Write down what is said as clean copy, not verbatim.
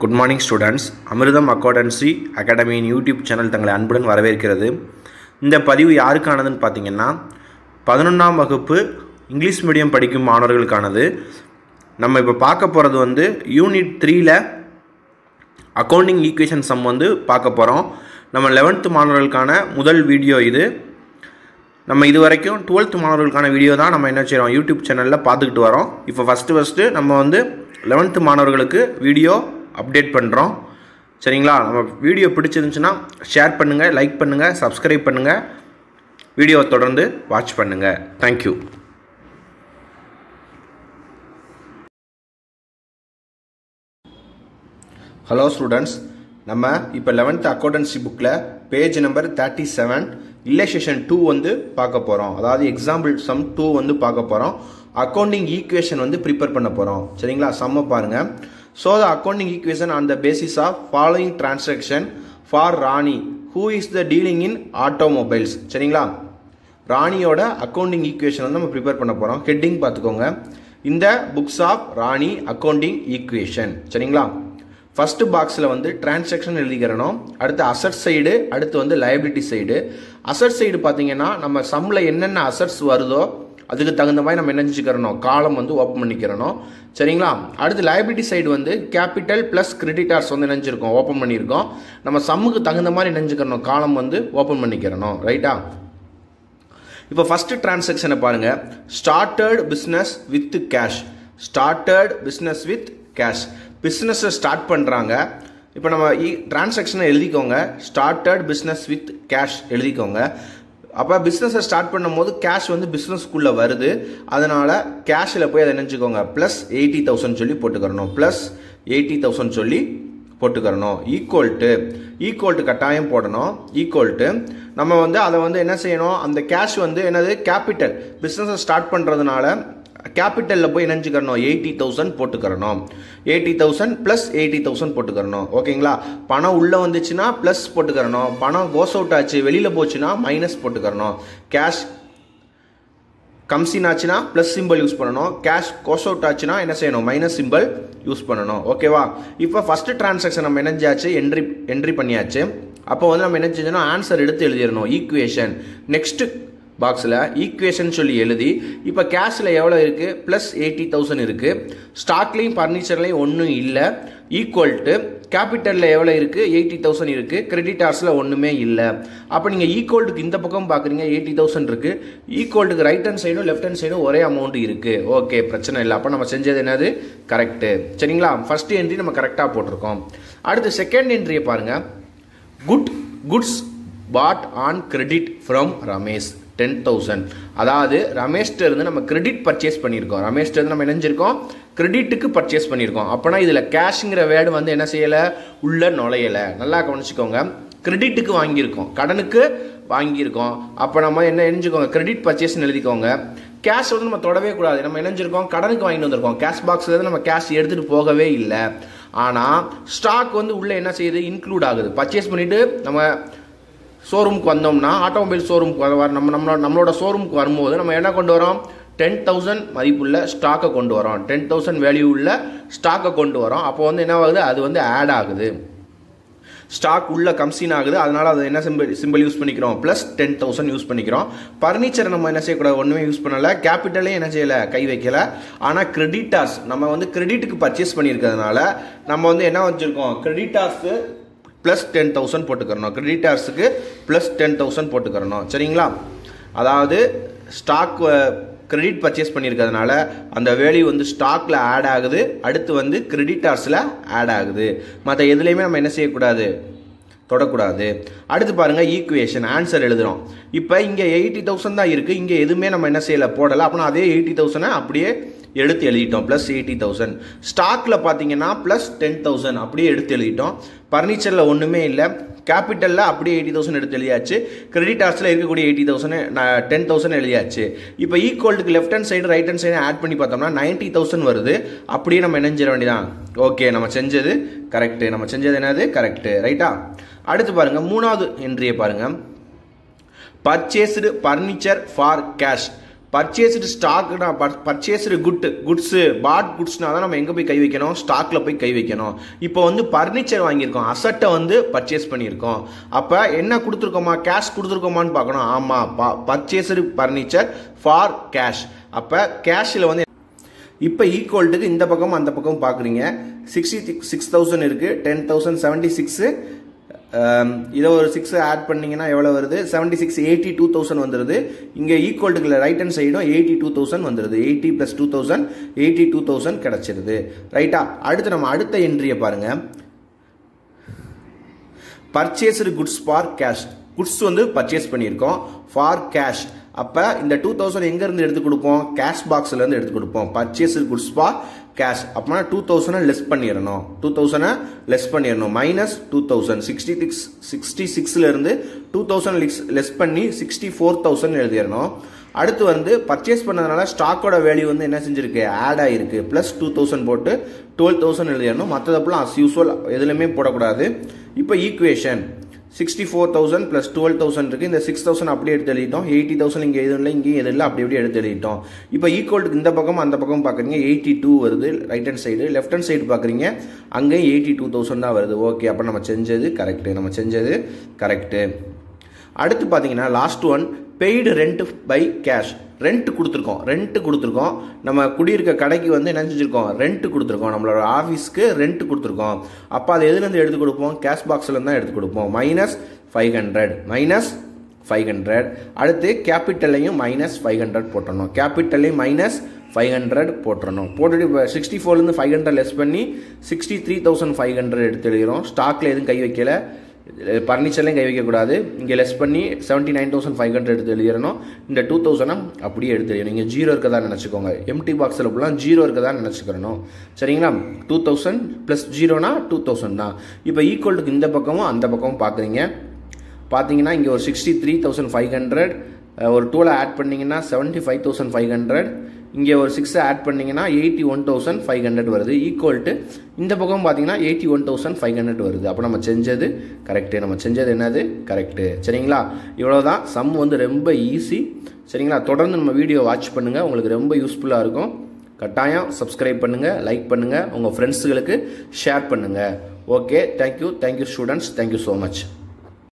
Good morning students. Amridham Accountancy Academy YouTube channel தங்களை அன்புடன் வரவேற்கிறது. இந்த பதிவு யாருக்கானதுன்னு பார்த்தீங்கன்னா 11ஆம் வகுப்பு இங்கிலீஷ் மீடியம் படிக்கும் மாணவர்களுக்கானது. நம்ம இப்போ பார்க்க போகிறது வந்து யூனிட் 3ல அக்கவுண்டிங் ஈக்குவேஷன் சம் வந்து பார்க்க போகிறோம். நம்ம 11th மாணவர்களுக்கான முதல் வீடியோ இது. நம்ம இது வரைக்கும் 12th மாணவர்களுக்கான வீடியோ தான் நம்ம என்ன செய்கிறோம் யூடியூப் சேனலில் பார்த்துக்கிட்டு வரோம். இப்போ ஃபஸ்ட்டு நம்ம வந்து 11th மாணவர்களுக்கு வீடியோ அப்டேட் பண்ணுறோம். சரிங்களா? நம்ம வீடியோ பிடிச்சிருந்துச்சுன்னா ஷேர் பண்ணுங்கள், லைக் பண்ணுங்கள், சப்ஸ்கிரைப் பண்ணுங்கள், வீடியோவை தொடர்ந்து வாட்ச் பண்ணுங்கள். தேங்க்யூ. ஹலோ ஸ்டூடெண்ட்ஸ், நம்ம இப்போ 11th அக்கௌண்டன்சி புக்கில் பேஜ் நம்பர் 37 இல்லஸ்ட்ரேஷன் 2 வந்து பார்க்க போகிறோம். அதாவது எக்ஸாம்பிள் சம் 2 வந்து பார்க்க போகிறோம். அக்கௌண்டிங் ஈக்குவேஷன் வந்து ப்ரிப்பேர் பண்ண போகிறோம். சரிங்களா? சம்ம பாருங்கள். So the accounting equation on the basis of following transaction for Rani who is the dealing in automobiles. சரிங்களா? ராணியோட அக்கௌண்டிங் ஈக்குவேஷன் வந்து நம்ம ப்ரிப்பேர் பண்ண போகிறோம். ஹெட்டிங் பார்த்துக்கோங்க, இந்த books of Rani accounting equation. சரிங்களா? ஃபர்ஸ்ட் பாக்ஸில் வந்து டிரான்சாக்ஷன் எழுதிக்கிறணும். அடுத்து அசட் சைடு, அடுத்து வந்து லயபிலிட்டி சைடு. அசட் சைடு பார்த்தீங்கன்னா நம்ம சம்மில் என்னென்ன அசட்ஸ் வருதோ அதுக்கு தகுந்த மாதிரி நம்ம என்ன செஞ்சுக்கிறணும், காலம் வந்து ஓப்பன் பண்ணிக்கிறணும். சரிங்களா? அடுத்து லயபிலிட்டி சைடு வந்து கேபிட்டல் ப்ளஸ் கிரெடிட்டார்ஸ் வந்து நினைச்சிருக்கோம், ஓப்பன் பண்ணியிருக்கோம். நம்ம சம்முக்கு தகுந்த மாதிரி நினைச்சுக்கிறணும், காலம் வந்து ஓப்பன் பண்ணிக்கிறணும். ரைட்டா? இப்போ ஃபர்ஸ்ட் டிரான்சாக்ஷனை பாருங்க. Started business with cash. Started business with cash. பிஸ்னஸை ஸ்டார்ட் பண்ணுறாங்க. இப்போ நம்ம டிரான்சாக்ஷனை எழுதிக்கோங்க. ஸ்டார்டட் பிஸ்னஸ் வித் கேஷ் எழுதிக்கோங்க. அப்போ பிஸ்னஸை ஸ்டார்ட் பண்ணும் போது கேஷ் வந்து பிஸ்னஸ்க்குள்ளே வருது. அதனால் கேஷில் போய் அதை நினச்சிக்கோங்க, ப்ளஸ் 80,000 சொல்லி போட்டுக்கிறணும். ப்ளஸ் 80,000 சொல்லி போட்டுக்கிறணும். ஈக்குவல் டு கட்டாயம் போடணும். ஈக்குவல் டு நம்ம வந்து அதை வந்து என்ன செய்யணும், அந்த கேஷ் வந்து என்னது, கேபிட்டல். பிஸ்னஸை ஸ்டார்ட் பண்ணுறதுனால கேபிட்டலில் போய் நினச்சிக்கிறணும், 80,000 போட்டுக்கிறணும். 80,000 ப்ளஸ் 80,000 போட்டுக்கிறணும். ஓகேங்களா? பணம் உள்ளே வந்துச்சுன்னா ப்ளஸ் போட்டுக்கிறணும். பணம் கோஸ் அவுட் ஆச்சு, வெளியில் போச்சுன்னா மைனஸ் போட்டுக்கிறணும். கேஷ் கம்சின் ஆச்சுன்னா ப்ளஸ் சிம்பிள் யூஸ் பண்ணணும். கேஷ் கோஸ் அவுட் ஆச்சுன்னா என்ன செய்யணும், மைனஸ் சிம்பிள் யூஸ் பண்ணணும். ஓகேவா? இப்போ ஃபர்ஸ்ட் டிரான்சாக்ஷன் நம்ம என்னஞ்சாச்சு, என்ட்ரி பண்ணியாச்சு. அப்போ வந்து நம்ம என்ன செஞ்சோம்னா ஆன்சர் எடுத்து எழுதிடணும். ஈக்குவேஷன் நெக்ஸ்ட் பாக்ஸில் ஈக்குவேஷன் சொல்லி எழுதி, இப்போ கேஷில் எவ்வளோ இருக்குது, ப்ளஸ் 80,000 இருக்குது. ஸ்டாக்லேயும் ஃபர்னிச்சர்லேயும் ஒன்றும் இல்லை. ஈக்குவல் டு கேபிட்டலில் எவ்வளோ இருக்குது, 80,000 இருக்குது. கிரெடிட்டார்ஸில் ஒன்றுமே இல்லை. அப்போ நீங்கள் ஈக்குவல்ட்டுக்கு இந்த பக்கம் பார்க்குறீங்க, 80,000 இருக்குது. ஈக்குவல்ட்டுக்கு ரைட் ஹேண்ட் சைடும் லெஃப்ட் ஹேண்ட் சைடும் ஒரே அமௌண்ட் இருக்குது. ஓகே, பிரச்சனை இல்லை. அப்போ நம்ம செஞ்சது என்னது, கரெக்டு. சரிங்களா? ஃபர்ஸ்ட் என்ட்ரி நம்ம கரெக்டாக போட்டிருக்கோம். அடுத்து செகண்ட் என்ட்ரியை பாருங்கள். Goods bought on credit from Ramesh 10,000. அதாவது ரமேஷ்ட இருந்து நம்ம கிரெடிட் பர்ச்சேஸ் பண்ணியிருக்கோம். ரமேஷ்ட இருந்து நம்ம நினைஞ்சிருக்கோம், கிரெடிட்டுக்கு பர்ச்சேஸ் பண்ணியிருக்கோம். அப்போனா இதில் கேஷுங்கிற வேர்டு வந்து என்ன செய்யலை, உள்ள நுழையலை. நல்லா கவனிச்சுக்கோங்க. கிரெடிட்டுக்கு வாங்கியிருக்கோம், கடனுக்கு வாங்கியிருக்கோம். அப்போ நம்ம என்ன நினைச்சுக்கோங்க, கிரெடிட் பர்ச்சேஸ்ன்னு எழுதிக்கோங்க. கேஷ் வந்து நம்ம தொடவே கூடாது. நம்ம நினைஞ்சிருக்கோம், கடனுக்கு வாங்கிட்டு வந்திருக்கோம். கேஷ் பாக்ஸில் இருந்து நம்ம கேஷ் எடுத்துகிட்டு போகவே இல்லை. ஆனால் ஸ்டாக் வந்து உள்ளே என்ன செய்யுது, இன்க்ளூட் ஆகுது. பர்ச்சேஸ் பண்ணிவிட்டு நம்ம ஷோரூமுக்கு வந்தோம்னா, ஆட்டோமொபைல் ஷோரூமுக்கு நம்மளோட ஷோரூமுக்கு வரும்போது நம்ம என்ன கொண்டு வரோம், 10,000 மதிப்புள்ள ஸ்டாக்கை கொண்டு வரோம். 10,000 வேல்யூ உள்ள ஸ்டாக்கை கொண்டு வரோம். அப்போ வந்து என்ன ஆகுது, அது வந்து ஆட் ஆகுது. ஸ்டாக் உள்ள கம்சின் ஆகுது. அதனால அது என்ன சிம்பிள் யூஸ் பண்ணிக்கிறோம், ப்ளஸ் 10,000 யூஸ் பண்ணிக்கிறோம். ஃபர்னிச்சர் நம்ம என்ன செய்யக்கூடாது, ஒன்றுமே யூஸ் பண்ணலை. கேபிட்டலே என்ன செய்யலை, கை வைக்கல. ஆனால் கிரெடிட்டார்ஸ் நம்ம வந்து கிரெடிட்டுக்கு பர்ச்சேஸ் பண்ணியிருக்கிறதுனால நம்ம வந்து என்ன வச்சுருக்கோம், கிரெடிட்டார்ஸு ப்ளஸ் 10,000 போட்டுக்கிறணும். கிரெடிட்டார்ஸுக்கு ப்ளஸ் 10,000 போட்டுக்கிறணும். சரிங்களா? அதாவது ஸ்டாக் கிரெடிட் பர்ச்சேஸ் பண்ணியிருக்கிறதுனால அந்த வேல்யூ வந்து ஸ்டாக்கில் ஆட் ஆகுது. அடுத்து வந்து கிரெடிட்டார்ஸில் ஆட் ஆகுது. மற்ற எதுலேயுமே நம்ம என்ன செய்யக்கூடாது, தொடக்கூடாது. அடுத்து பாருங்கள், ஈக்குவேஷன் ஆன்சர் எழுதுகிறோம். இப்போ இங்கே 80,000 தான் இருக்குது. இங்கே எதுவுமே நம்ம என்ன செய்யலை, போடலை. அப்படின்னா அதே 80,000 அப்படியே எடுத்து எழுதிட்டோம். ப்ளஸ் 80,000. ஸ்டாக்கில் பார்த்தீங்கன்னா ப்ளஸ் 10,000 அப்படியே எடுத்து எழுதிட்டோம். ஃபர்னிச்சரில் ஒன்றுமே இல்லை. கேபிட்டலில் அப்படியே 80,000 எடுத்து எழுதியாச்சு. கிரெடிட்டார்ஸில் இருக்கக்கூடிய 10,000 எழுதியாச்சு. இப்போ ஈக்குவல்ட்டுக்கு left hand side right hand side add பண்ணி பார்த்தோம்னா 90,000 வருது. அப்படியே நம்ம நினைஞ்சிட வேண்டியதான். ஓகே, நம்ம செஞ்சது கரெக்டு. நம்ம செஞ்சது என்னது, கரெக்டு. ரைட்டா? அடுத்து பாருங்கள், மூணாவது என்ட்ரியை பாருங்கள். Purchased furniture for cash purchased ஸ்டாக்னா பர்ச்சேஸ்டு குட்ஸு பாட் குட்ஸ்னா தான் நம்ம எங்கே போய் கை வைக்கணும், ஸ்டாக்ல போய் கை வைக்கணும். இப்போ வந்து பர்னிச்சர் வாங்கியிருக்கோம், அசட்டை வந்து பர்ச்சேஸ் பண்ணியிருக்கோம். அப்போ என்ன கொடுத்துருக்கோமா, கேஷ் கொடுத்துருக்கோமான்னு பார்க்கணும். ஆமாம், பர்ச்சேஸ்டு பர்னிச்சர் ஃபார் கேஷ். அப்போ கேஷில் வந்து இப்போ ஈக்குவல்ட்டுக்கு இந்த பக்கம் அந்த பக்கம் பார்க்குறீங்க. 66,000 இருக்குது, 10,000 76. இதை ஒரு 6 ஆட் பண்ணிங்கன்னா எவ்வளோ வருது, 76 82,000 வந்துடுது. இங்கே ஈக்குவல்ட்டுக்குள்ள ரைட் ஹேண்ட் சைடும் 82,000 வந்துடுது. 80 + 2,000 82,000 கிடச்சிருது. ரைட்டா? அடுத்து நம்ம அடுத்த என்ட்ரியை பாருங்கள். Purchased goods for cash. Goods வந்து பர்ச்சேஸ் பண்ணியிருக்கோம் ஃபார் கேஷ். அப்போ இந்த 2,000 எங்கேருந்து எடுத்து கொடுப்போம், கேஷ் பாக்ஸ்லேருந்து எடுத்து கொடுப்போம். Purchased goods for cash. அப்படின்னா 2,000 லெஸ் பண்ணிடணும். 2,000 லெஸ் பண்ணிடணும். -2,000 66லேருந்து 2,000 லெஸ் பண்ணி 64,000 எழுதிடணும். அடுத்து வந்து பர்ச்சேஸ் பண்ணதுனால ஸ்டாக்கோட வேல்யூ வந்து என்ன செஞ்சிருக்கு, ஆட் ஆகிருக்கு. +2,000 போட்டு 12,000 எழுதிடணும். மற்றதப்பெல்லாம் அஸ் யூஸ்வல் எதுலையுமே போடக்கூடாது. இப்போ ஈக்குவேஷன் 64,000 + 12,000 இருக்குது. இந்த 6,000 அப்படியே எடுத்து எழுதிட்டோம். 80,000 இங்கே எதுவும் இல்லை, இங்கேயும் எதுவும் இல்லை, அப்படி அப்படியே எடுத்து எழுதிட்டோம். இப்போ ஈக்குவல்ட்டுக்கு இந்த பக்கம் அந்த பக்கம் பார்க்குறீங்க, 82 வருது right hand side. Left hand side பார்க்குறீங்க, அங்கேயும் 82,000 தான் வருது. ஓகே, அப்போ நம்ம செஞ்சது கரெக்டு. அடுத்து பார்த்தீங்கன்னா last one, paid rent by cash. Rent கொடுத்துருக்கோம். நம்ம குடியிருக்க கடைக்கு வந்து என்ன செஞ்சுருக்கோம், ரெண்ட் கொடுத்துருக்கோம். நம்மளோட ஆஃபீஸ்க்கு ரெண்ட் கொடுத்துருக்கோம். அப்போ அது எதுலேருந்து எடுத்து கொடுப்போம், கேஷ் பாக்ஸ்லேருந்து தான் எடுத்து கொடுப்போம். -500. அடுத்து கேபிட்டல்லையும் -500 போட்டுடணும். கேபிட்டல்லையும் -500 போட்டுறணும். போட்டுட்டு இப்போ 64லேருந்து 500 லெஸ் பண்ணி 63,500 எடுத்து எழுதுகிறோம். ஸ்டாக்கில் எதுவும் கை வைக்கல, பர்னிச்சர்லையும் கை வைக்கக்கூடாது. இங்கே லெஸ் பண்ணி 79,500 எடுத்து எழுதிடணும். இந்த 2,000 அப்படியே எடுத்து எழுதணும். இங்கே 0 இருக்கதான் நினச்சிக்கோங்க. எம்டி பாக்ஸில் ஃபுல்லாக 0 இருக்கதான் நினச்சிக்கிறணும். சரிங்களா? 2,000 + 0னா 2,000 தான். இப்போ ஈக்குவல்ட்டுக்கு இந்த பக்கமும் அந்த பக்கமும் பார்த்தீங்கன்னா இங்கே ஒரு 63,500, ஒரு 2 ஆட் பண்ணிங்கன்னா 75,500, இங்கே ஒரு 6 ஆட் பண்ணிங்கன்னா 81,500 வருது. ஈக்குவல்ட்டு இந்த பக்கம் பார்த்தீங்கன்னா 81,500 வருது. அப்போ நம்ம செஞ்சது கரெக்டு. சரிங்களா? இவ்வளோதான். சம் வந்து ரொம்ப ஈஸி. சரிங்களா? தொடர்ந்து நம்ம வீடியோ வாட்ச் பண்ணுங்கள், உங்களுக்கு ரொம்ப யூஸ்ஃபுல்லாக இருக்கும். கட்டாயம் சப்ஸ்கிரைப் பண்ணுங்கள், லைக் பண்ணுங்கள், உங்கள் ஃப்ரெண்ட்ஸுகளுக்கு ஷேர் பண்ணுங்கள். Okay, thank you students, thank you so much.